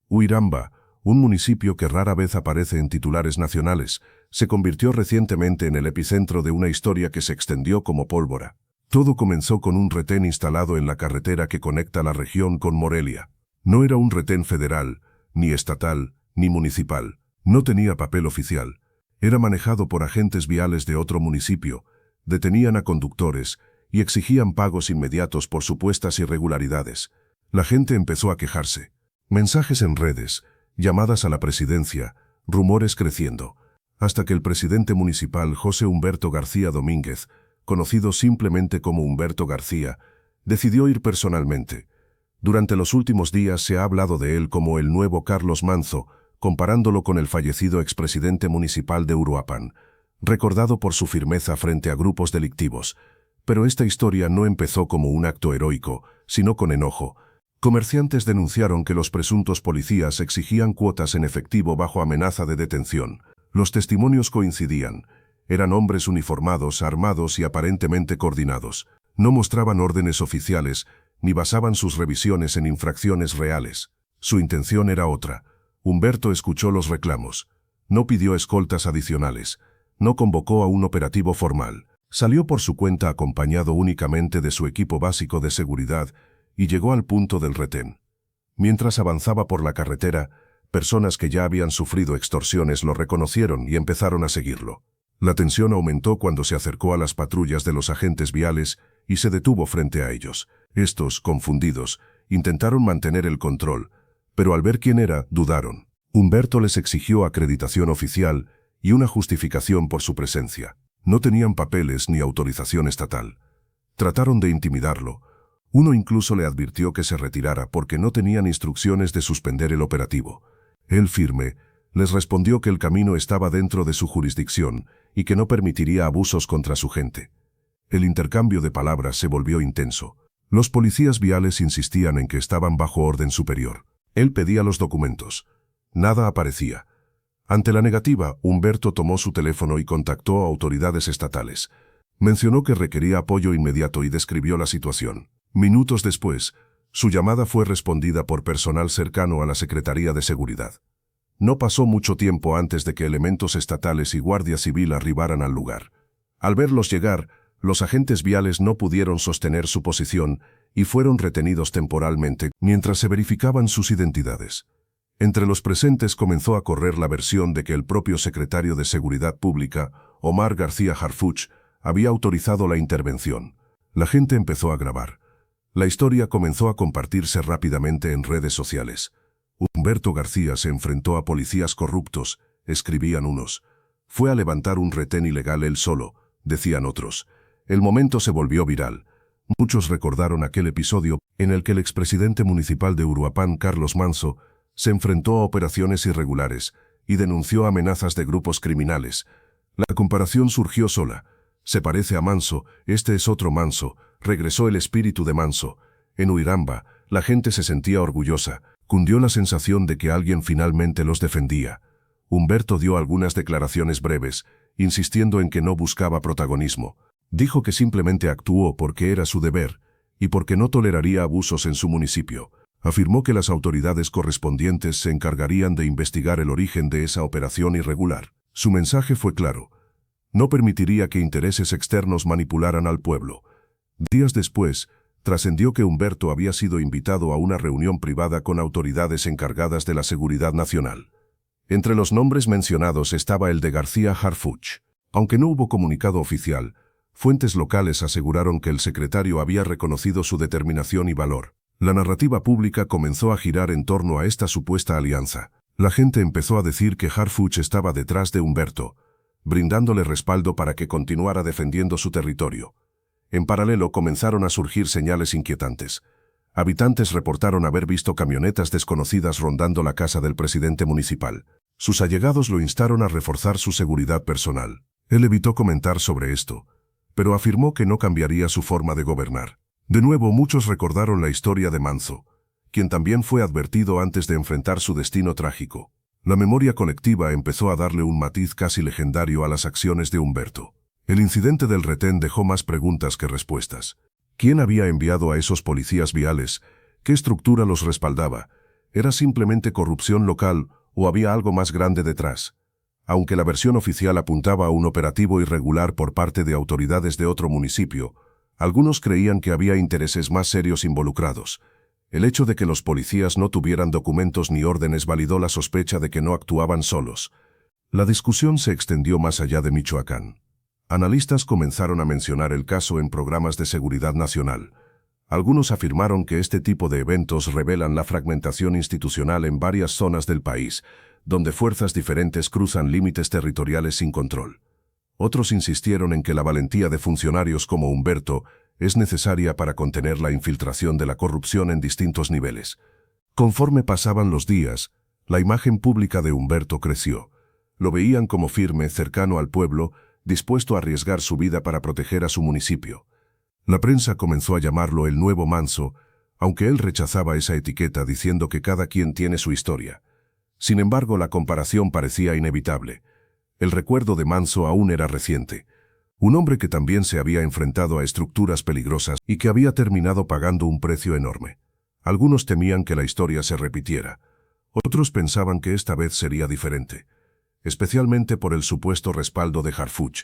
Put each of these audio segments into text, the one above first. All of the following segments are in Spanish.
Uiramba, un municipio que rara vez aparece en titulares nacionales, se convirtió recientemente en el epicentro de una historia que se extendió como pólvora. Todo comenzó con un retén instalado en la carretera que conecta la región con Morelia. No era un retén federal, ni estatal, ni municipal. No tenía papel oficial. Era manejado por agentes viales de otro municipio. Detenían a conductores y exigían pagos inmediatos por supuestas irregularidades. La gente empezó a quejarse. Mensajes en redes, llamadas a la presidencia, rumores creciendo, hasta que el presidente municipal José Humberto García Domínguez, conocido simplemente como Humberto García, decidió ir personalmente. Durante los últimos días se ha hablado de él como el nuevo Carlos Manzo, comparándolo con el fallecido expresidente municipal de Uruapan, recordado por su firmeza frente a grupos delictivos. Pero esta historia no empezó como un acto heroico, sino con enojo. Comerciantes denunciaron que los presuntos policías exigían cuotas en efectivo bajo amenaza de detención. Los testimonios coincidían. Eran hombres uniformados, armados y aparentemente coordinados. No mostraban órdenes oficiales, ni basaban sus revisiones en infracciones reales. Su intención era otra. Humberto escuchó los reclamos. No pidió escoltas adicionales. No convocó a un operativo formal. Salió por su cuenta acompañado únicamente de su equipo básico de seguridad y llegó al punto del retén. Mientras avanzaba por la carretera, personas que ya habían sufrido extorsiones lo reconocieron y empezaron a seguirlo. La tensión aumentó cuando se acercó a las patrullas de los agentes viales y se detuvo frente a ellos. Estos, confundidos, intentaron mantener el control, pero al ver quién era, dudaron. Humberto les exigió acreditación oficial y una justificación por su presencia. No tenían papeles ni autorización estatal. Trataron de intimidarlo. Uno incluso le advirtió que se retirara porque no tenían instrucciones de suspender el operativo. Él, firme, les respondió que el camino estaba dentro de su jurisdicción y que no permitiría abusos contra su gente. El intercambio de palabras se volvió intenso. Los policías viales insistían en que estaban bajo orden superior. Él pedía los documentos. Nada aparecía. Ante la negativa, Humberto tomó su teléfono y contactó a autoridades estatales. Mencionó que requería apoyo inmediato y describió la situación. Minutos después, su llamada fue respondida por personal cercano a la Secretaría de Seguridad. No pasó mucho tiempo antes de que elementos estatales y Guardia Civil arribaran al lugar. Al verlos llegar, los agentes viales no pudieron sostener su posición y fueron retenidos temporalmente mientras se verificaban sus identidades. Entre los presentes comenzó a correr la versión de que el propio secretario de Seguridad Pública, Omar García Harfuch, había autorizado la intervención. La gente empezó a grabar. La historia comenzó a compartirse rápidamente en redes sociales. Humberto García se enfrentó a policías corruptos, escribían unos. Fue a levantar un retén ilegal él solo, decían otros. El momento se volvió viral. Muchos recordaron aquel episodio en el que el expresidente municipal de Uruapan, Carlos Manzo, se enfrentó a operaciones irregulares y denunció amenazas de grupos criminales. La comparación surgió sola. Se parece a Manzo, este es otro Manzo, regresó el espíritu de Manzo. En Uiramba, la gente se sentía orgullosa, cundió la sensación de que alguien finalmente los defendía. Humberto dio algunas declaraciones breves, insistiendo en que no buscaba protagonismo. Dijo que simplemente actuó porque era su deber y porque no toleraría abusos en su municipio. Afirmó que las autoridades correspondientes se encargarían de investigar el origen de esa operación irregular. Su mensaje fue claro. No permitiría que intereses externos manipularan al pueblo. Días después, trascendió que Humberto había sido invitado a una reunión privada con autoridades encargadas de la seguridad nacional. Entre los nombres mencionados estaba el de García Harfuch. Aunque no hubo comunicado oficial, fuentes locales aseguraron que el secretario había reconocido su determinación y valor. La narrativa pública comenzó a girar en torno a esta supuesta alianza. La gente empezó a decir que Harfuch estaba detrás de Humberto, brindándole respaldo para que continuara defendiendo su territorio. En paralelo comenzaron a surgir señales inquietantes. Habitantes reportaron haber visto camionetas desconocidas rondando la casa del presidente municipal. Sus allegados lo instaron a reforzar su seguridad personal. Él evitó comentar sobre esto, pero afirmó que no cambiaría su forma de gobernar. De nuevo, muchos recordaron la historia de Manzo, quien también fue advertido antes de enfrentar su destino trágico. La memoria colectiva empezó a darle un matiz casi legendario a las acciones de Humberto. El incidente del retén dejó más preguntas que respuestas. ¿Quién había enviado a esos policías viales? ¿Qué estructura los respaldaba? ¿Era simplemente corrupción local o había algo más grande detrás? Aunque la versión oficial apuntaba a un operativo irregular por parte de autoridades de otro municipio, algunos creían que había intereses más serios involucrados. El hecho de que los policías no tuvieran documentos ni órdenes validó la sospecha de que no actuaban solos. La discusión se extendió más allá de Michoacán. Analistas comenzaron a mencionar el caso en programas de seguridad nacional. Algunos afirmaron que este tipo de eventos revelan la fragmentación institucional en varias zonas del país, donde fuerzas diferentes cruzan límites territoriales sin control. Otros insistieron en que la valentía de funcionarios como Humberto es necesaria para contener la infiltración de la corrupción en distintos niveles. Conforme pasaban los días, la imagen pública de Humberto creció. Lo veían como firme, cercano al pueblo, dispuesto a arriesgar su vida para proteger a su municipio. La prensa comenzó a llamarlo el nuevo Manso, aunque él rechazaba esa etiqueta diciendo que cada quien tiene su historia. Sin embargo, la comparación parecía inevitable. El recuerdo de Manso aún era reciente. Un hombre que también se había enfrentado a estructuras peligrosas y que había terminado pagando un precio enorme. Algunos temían que la historia se repitiera. Otros pensaban que esta vez sería diferente, especialmente por el supuesto respaldo de Harfuch.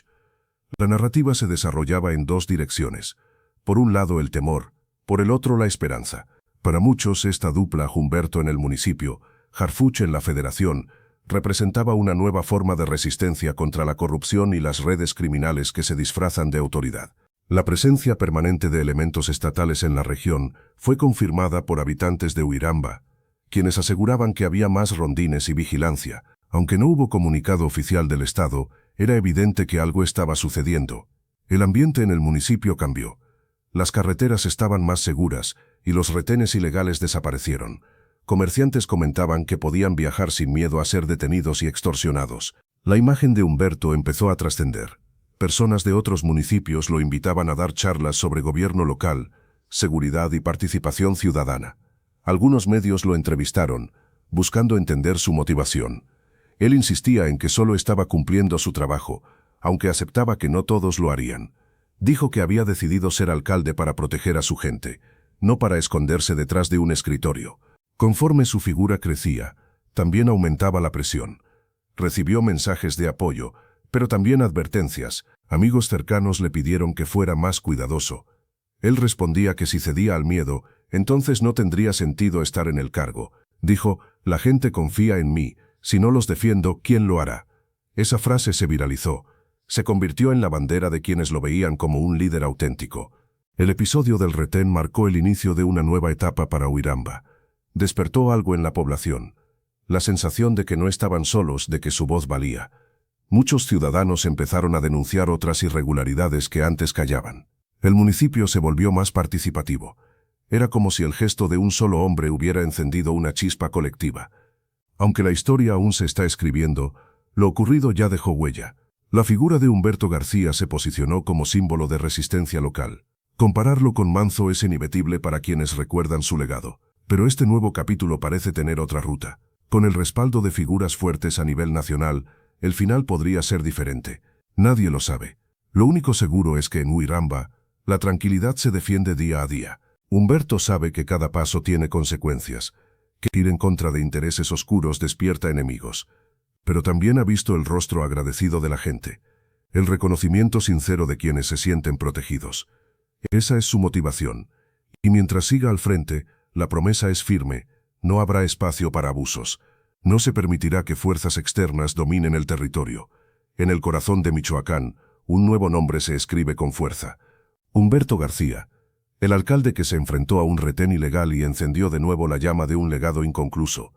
La narrativa se desarrollaba en dos direcciones. Por un lado el temor, por el otro la esperanza. Para muchos esta dupla, Humberto en el municipio, Harfuch en la federación, representaba una nueva forma de resistencia contra la corrupción y las redes criminales que se disfrazan de autoridad. La presencia permanente de elementos estatales en la región fue confirmada por habitantes de Huiramba, quienes aseguraban que había más rondines y vigilancia. Aunque no hubo comunicado oficial del Estado, era evidente que algo estaba sucediendo. El ambiente en el municipio cambió. Las carreteras estaban más seguras y los retenes ilegales desaparecieron. Comerciantes comentaban que podían viajar sin miedo a ser detenidos y extorsionados. La imagen de Humberto empezó a trascender. Personas de otros municipios lo invitaban a dar charlas sobre gobierno local, seguridad y participación ciudadana. Algunos medios lo entrevistaron, buscando entender su motivación. Él insistía en que solo estaba cumpliendo su trabajo, aunque aceptaba que no todos lo harían. Dijo que había decidido ser alcalde para proteger a su gente, no para esconderse detrás de un escritorio. Conforme su figura crecía, también aumentaba la presión. Recibió mensajes de apoyo, pero también advertencias. Amigos cercanos le pidieron que fuera más cuidadoso. Él respondía que si cedía al miedo, entonces no tendría sentido estar en el cargo. Dijo, la gente confía en mí, si no los defiendo, ¿quién lo hará? Esa frase se viralizó. Se convirtió en la bandera de quienes lo veían como un líder auténtico. El episodio del retén marcó el inicio de una nueva etapa para Huiramba. Despertó algo en la población. La sensación de que no estaban solos, de que su voz valía. Muchos ciudadanos empezaron a denunciar otras irregularidades que antes callaban. El municipio se volvió más participativo. Era como si el gesto de un solo hombre hubiera encendido una chispa colectiva. Aunque la historia aún se está escribiendo, lo ocurrido ya dejó huella. La figura de Humberto García se posicionó como símbolo de resistencia local. Compararlo con Manso es inevitable para quienes recuerdan su legado. Pero este nuevo capítulo parece tener otra ruta. Con el respaldo de figuras fuertes a nivel nacional, el final podría ser diferente. Nadie lo sabe. Lo único seguro es que en Huiramba, la tranquilidad se defiende día a día. Humberto sabe que cada paso tiene consecuencias, que ir en contra de intereses oscuros despierta enemigos. Pero también ha visto el rostro agradecido de la gente, el reconocimiento sincero de quienes se sienten protegidos. Esa es su motivación. Y mientras siga al frente, la promesa es firme, no habrá espacio para abusos. No se permitirá que fuerzas externas dominen el territorio. En el corazón de Michoacán, un nuevo nombre se escribe con fuerza. Humberto García, el alcalde que se enfrentó a un retén ilegal y encendió de nuevo la llama de un legado inconcluso.